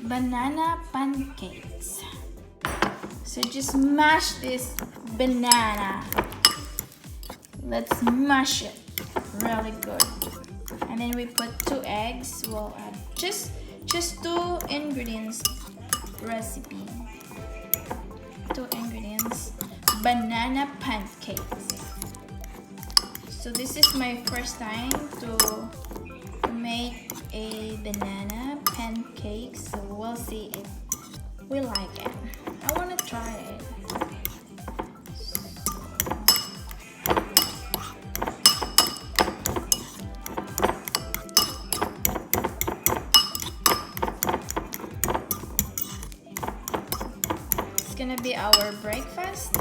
banana pancakes. So just mash this banana. Let's mash it really good. And then we put 2 eggs. We'll add just 2 ingredients recipe. 2 ingredients. Banana pancakes. So this is my first time to make a banana pancake. So we'll see if we like it. I want to try it. It's gonna be our breakfast.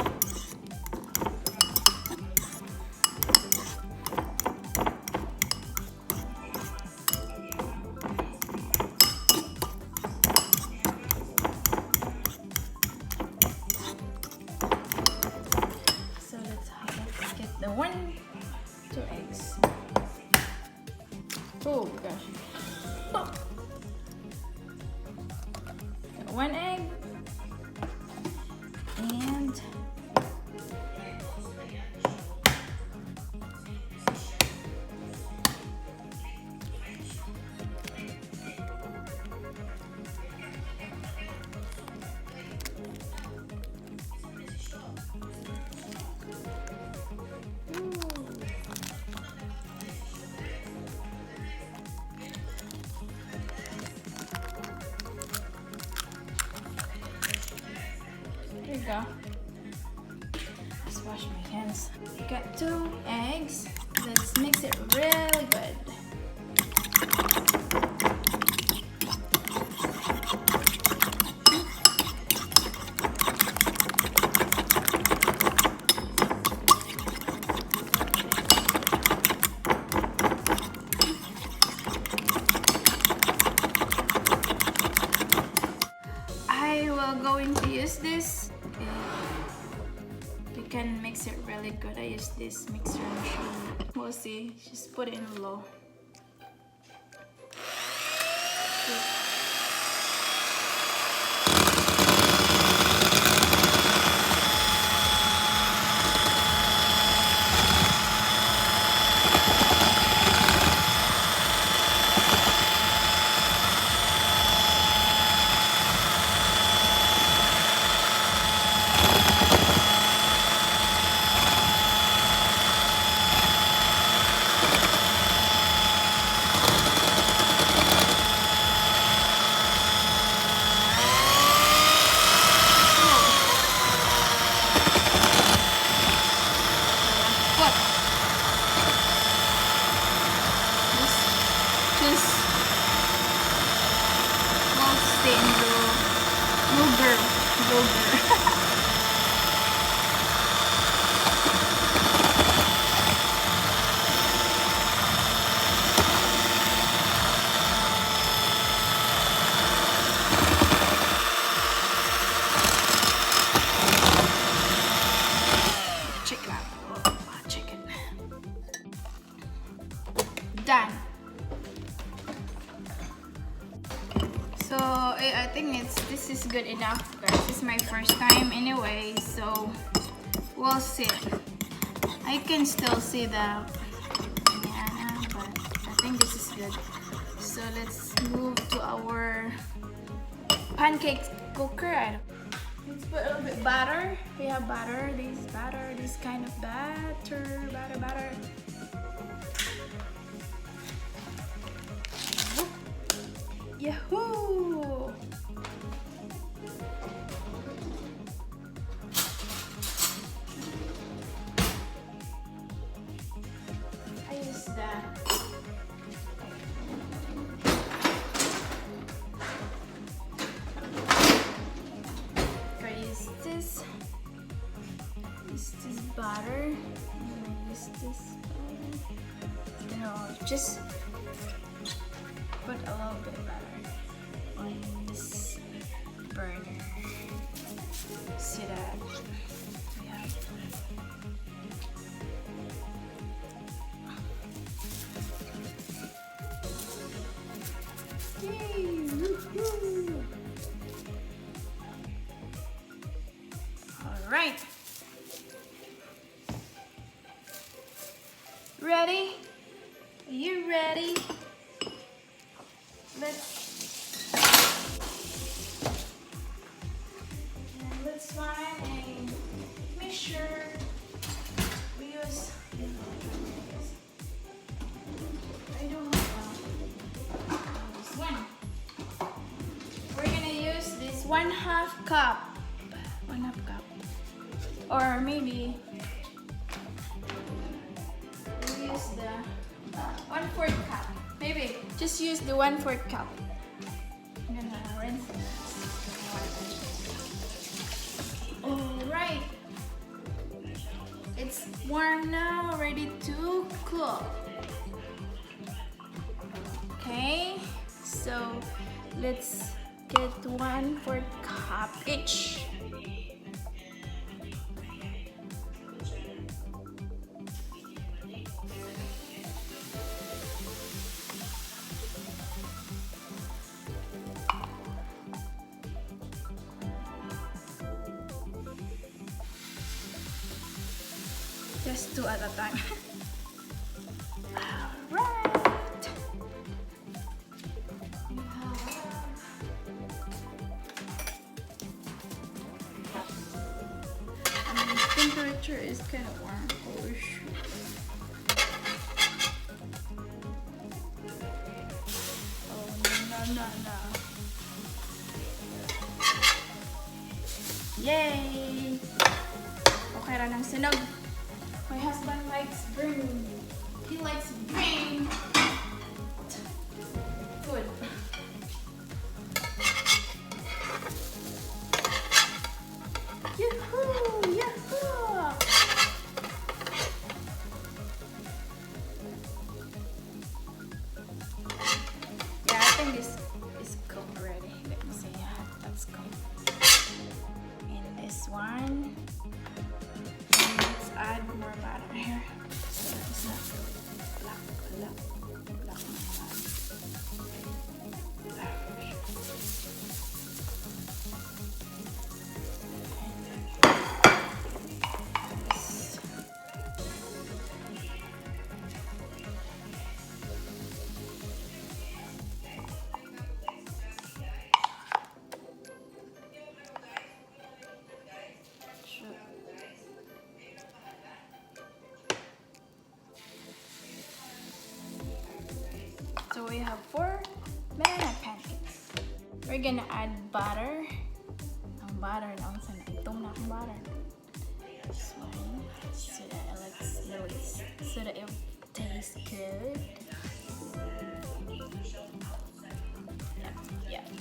The 2 eggs. Oh gosh. Oh. 1 egg and there you go. Let's wash my hands. Got 2 eggs. Let's mix it really good. I will going to use this. You can mix it really good. I use this mixer machine. We'll see. Just put it in low. Done. So I think this is good enough, guys. This is my first time anyway, so we'll see. I can still see the banana, but I think this is good. So let's move to our pancake cooker. Let's put a little bit butter. We have butter, this kind of butter. Yahoo! I use that. I use this. Use this butter. And I use this butter. And I'll just put a little bit of butter on this burner so that we have yay! Woohoo! Alright. Ready? Are you ready? Let's find and make sure we use. I don't know this one. We're gonna use this 1/2 cup. 1/2 cup. Or maybe we'll use the 1/4 cup. Maybe just use the 1/4 cup. I'm gonna rinse it. Alright. It's warm now, ready to cook. Okay, so let's get 1/4 cup each. Just 2 at a time. Alright. The temperature is kind of warm. Oh shoot. Oh no. Yay! Okay ra ng sinog. My husband likes green. He likes green food. Yahoo! Yahoo! Yeah, I think this is cooked already. Let me see. Yeah, that's cooked. And this one. Let's add more butter here so that it's not black. So we have 4 banana pancakes. We're gonna add butter. Ang butter na unsa na itong na ang butter. This one, so that it tastes good. Yep.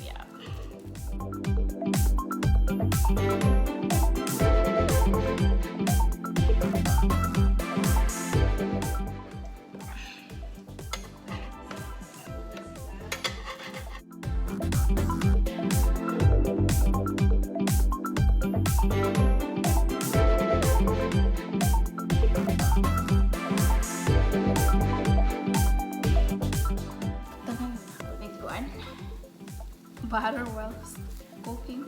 Butter while cooking.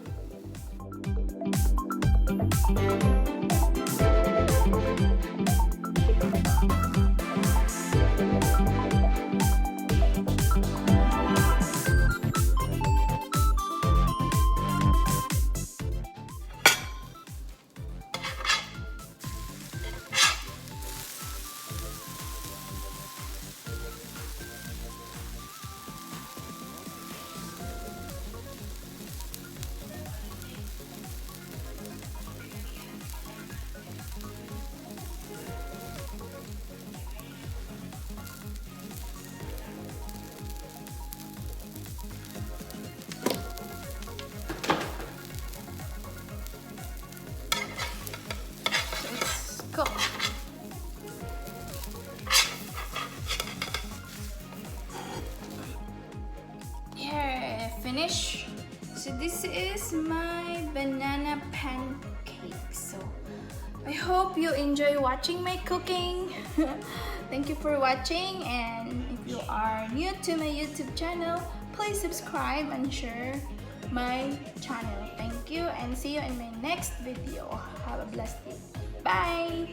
Finish. So this is my banana pancake. So I hope you enjoy watching my cooking. Thank you for watching, and if you are new to my YouTube channel, please subscribe and share my channel. Thank you and see you in my next video. Have a blessed day. Bye!